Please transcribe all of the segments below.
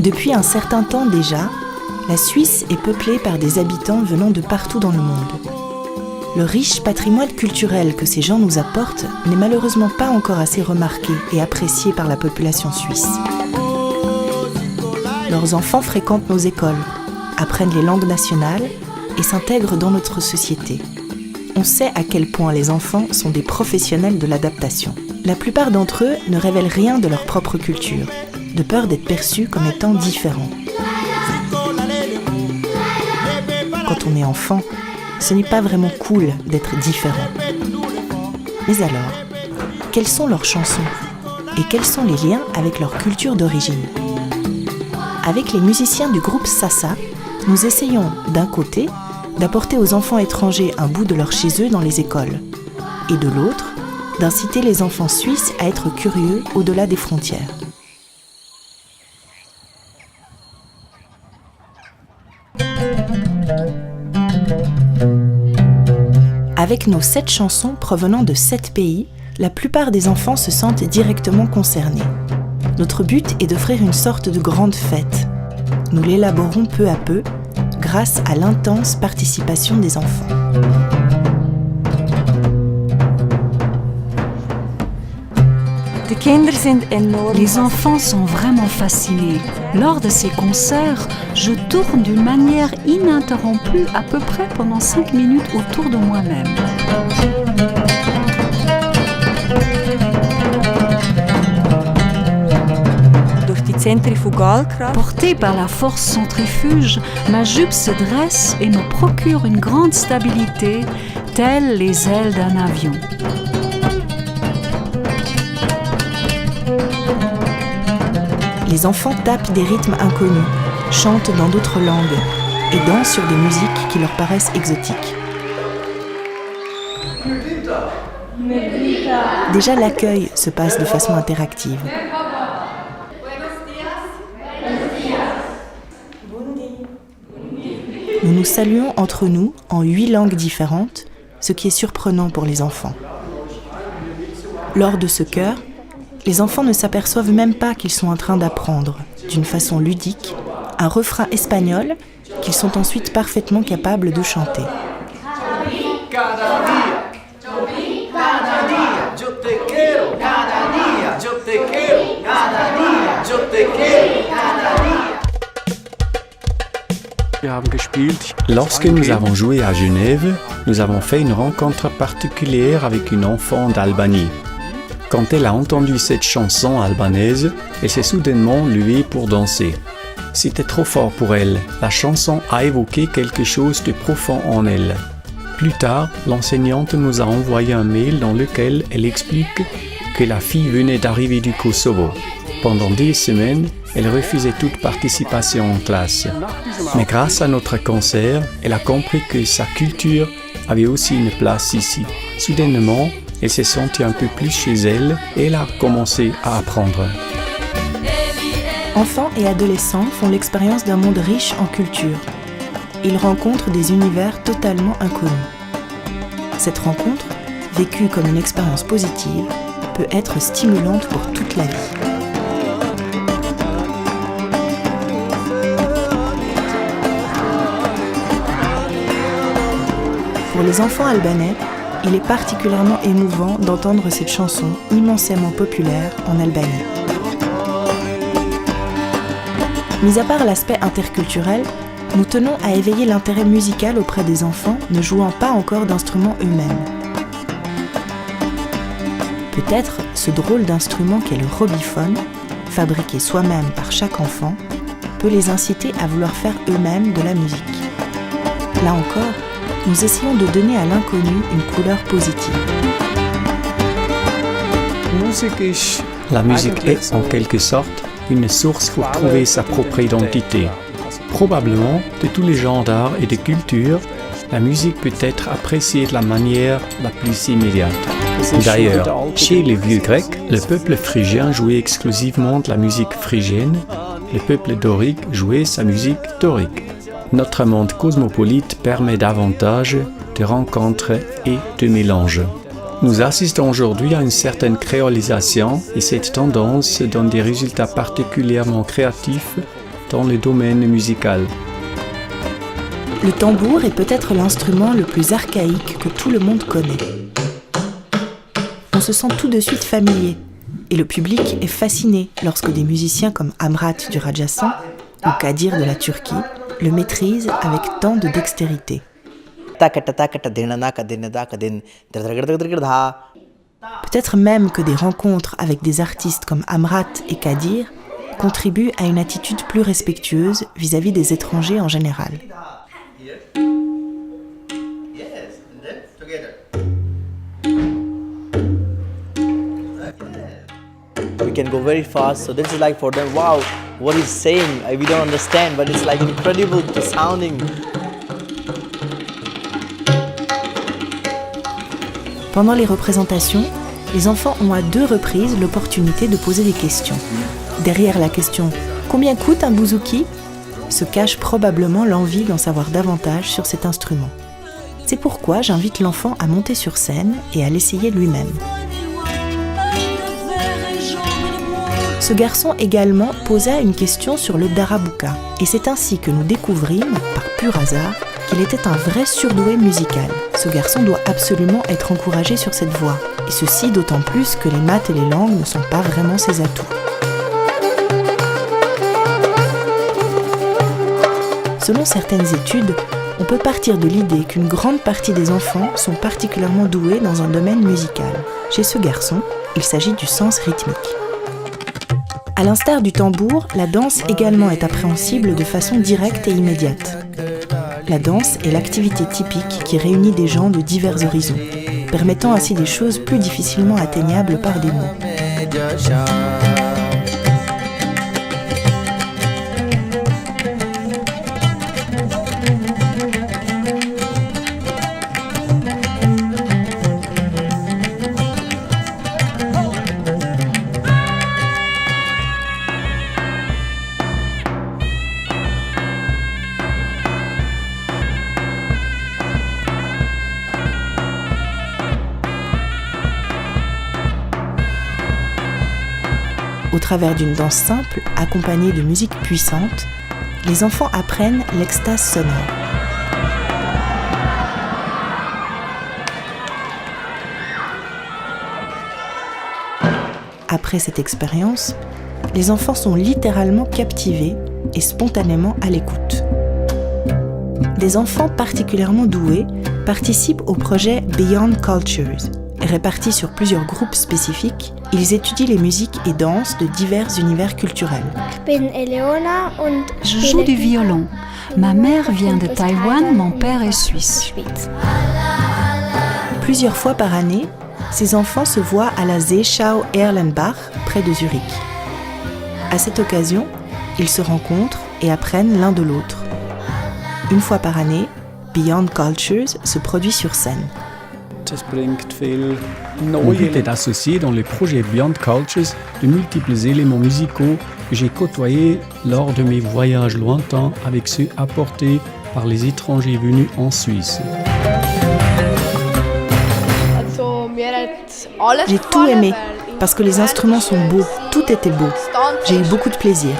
Depuis un certain temps déjà, la Suisse est peuplée par des habitants venant de partout dans le monde. Le riche patrimoine culturel que ces gens nous apportent n'est malheureusement pas encore assez remarqué et apprécié par la population suisse. Leurs enfants fréquentent nos écoles, apprennent les langues nationales et s'intègrent dans notre société. On sait à quel point les enfants sont des professionnels de l'adaptation. La plupart d'entre eux ne révèlent rien de leur propre culture, de peur d'être perçus comme étant différents. Quand on est enfant, ce n'est pas vraiment cool d'être différent. Mais alors, quelles sont leurs chansons et quels sont les liens avec leur culture d'origine? Avec les musiciens du groupe Sassa, nous essayons, d'un côté, d'apporter aux enfants étrangers un bout de leur chez eux dans les écoles, et de l'autre, d'inciter les enfants suisses à être curieux au-delà des frontières. Avec nos 7 chansons provenant de 7 pays, la plupart des enfants se sentent directement concernés. Notre but est d'offrir une sorte de grande fête. Nous l'élaborons peu à peu, grâce à l'intense participation des enfants. Les enfants sont vraiment fascinés. Lors de ces concerts, je tourne d'une manière ininterrompue à peu près pendant 5 minutes autour de moi-même. Portée par la force centrifuge, ma jupe se dresse et me procure une grande stabilité, telles les ailes d'un avion. Les enfants tapent des rythmes inconnus, chantent dans d'autres langues et dansent sur des musiques qui leur paraissent exotiques. Déjà, l'accueil se passe de façon interactive. Nous nous saluons entre nous en 8 langues différentes, ce qui est surprenant pour les enfants. Lors de ce chœur, les enfants ne s'aperçoivent même pas qu'ils sont en train d'apprendre, d'une façon ludique, un refrain espagnol qu'ils sont ensuite parfaitement capables de chanter. Lorsque nous avons joué à Genève, nous avons fait une rencontre particulière avec une enfant d'Albanie. Quand elle a entendu cette chanson albanaise, elle s'est soudainement levée pour danser. C'était trop fort pour elle. La chanson a évoqué quelque chose de profond en elle. Plus tard, l'enseignante nous a envoyé un mail dans lequel elle explique que la fille venait d'arriver du Kosovo. Pendant des semaines, elle refusait toute participation en classe. Mais grâce à notre concert, elle a compris que sa culture avait aussi une place ici. Soudainement, elle s'est sentie un peu plus chez elle et elle a commencé à apprendre. Enfants et adolescents font l'expérience d'un monde riche en culture. Ils rencontrent des univers totalement inconnus. Cette rencontre, vécue comme une expérience positive, peut être stimulante pour toute la vie. Pour les enfants albanais, il est particulièrement émouvant d'entendre cette chanson immensément populaire en Albanie. Mis à part l'aspect interculturel, nous tenons à éveiller l'intérêt musical auprès des enfants ne jouant pas encore d'instruments eux-mêmes. Peut-être ce drôle d'instrument qu'est le robiphone, fabriqué soi-même par chaque enfant, peut les inciter à vouloir faire eux-mêmes de la musique. Là encore, nous essayons de donner à l'inconnu une couleur positive. La musique est, en quelque sorte, une source pour trouver sa propre identité. Probablement, de tous les genres d'art et de culture, la musique peut être appréciée de la manière la plus immédiate. D'ailleurs, chez les vieux Grecs, le peuple phrygien jouait exclusivement de la musique phrygienne, le peuple dorique jouait sa musique dorique. Notre monde cosmopolite permet davantage de rencontres et de mélanges. Nous assistons aujourd'hui à une certaine créolisation et cette tendance donne des résultats particulièrement créatifs dans le domaine musical. Le tambour est peut-être l'instrument le plus archaïque que tout le monde connaît. On se sent tout de suite familier et le public est fasciné lorsque des musiciens comme Amrat du Rajasthan ou Kadir de la Turquie le maîtrisent avec tant de dextérité. Peut-être même que des rencontres avec des artistes comme Amrat et Kadir contribuent à une attitude plus respectueuse vis-à-vis des étrangers en général. We can go very fast, so this is like for them, wow, what he's saying, we don't understand, but it's like incredible to sounding. Pendant les représentations, les enfants ont à 2 reprises l'opportunité de poser des questions. Derrière la question « Combien coûte un bouzouki ?», se cache probablement l'envie d'en savoir davantage sur cet instrument. C'est pourquoi j'invite l'enfant à monter sur scène et à l'essayer lui-même. Ce garçon également posa une question sur le darabuka, et c'est ainsi que nous découvrîmes, par pur hasard, qu'il était un vrai surdoué musical. Ce garçon doit absolument être encouragé sur cette voie, et ceci d'autant plus que les maths et les langues ne sont pas vraiment ses atouts. Selon certaines études, on peut partir de l'idée qu'une grande partie des enfants sont particulièrement doués dans un domaine musical. Chez ce garçon, il s'agit du sens rythmique. À l'instar du tambour, la danse également est appréhensible de façon directe et immédiate. La danse est l'activité typique qui réunit des gens de divers horizons, permettant ainsi des choses plus difficilement atteignables par des mots. Au travers d'une danse simple, accompagnée de musique puissante, les enfants apprennent l'extase sonore. Après cette expérience, les enfants sont littéralement captivés et spontanément à l'écoute. Des enfants particulièrement doués participent au projet Beyond Cultures. Répartis sur plusieurs groupes spécifiques, ils étudient les musiques et danses de divers univers culturels. Je joue du violon. Ma mère vient de Taïwan, mon père est suisse. Plusieurs fois par année, ces enfants se voient à la Seeschau Erlenbach, près de Zurich. À cette occasion, ils se rencontrent et apprennent l'un de l'autre. Une fois par année, Beyond Cultures se produit sur scène. Mon but est d'associer dans le projet Beyond Cultures de multiples éléments musicaux que j'ai côtoyés lors de mes voyages lointains avec ceux apportés par les étrangers venus en Suisse. J'ai tout aimé, parce que les instruments sont beaux, tout était beau. J'ai eu beaucoup de plaisir.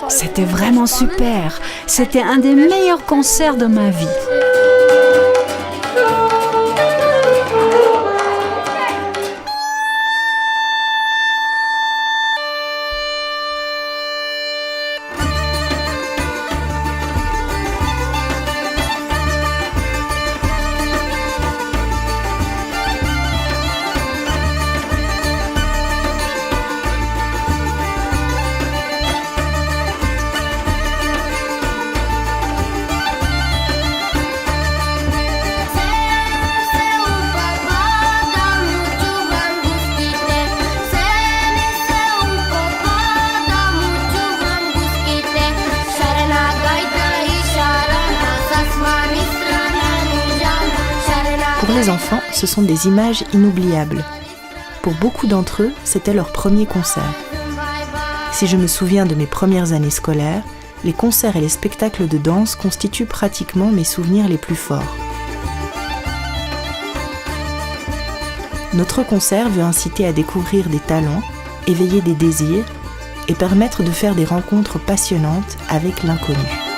C'était vraiment super. C'était un des meilleurs concerts de ma vie. Pour les enfants, ce sont des images inoubliables. Pour beaucoup d'entre eux, c'était leur premier concert. Si je me souviens de mes premières années scolaires, les concerts et les spectacles de danse constituent pratiquement mes souvenirs les plus forts. Notre concert veut inciter à découvrir des talents, éveiller des désirs et permettre de faire des rencontres passionnantes avec l'inconnu.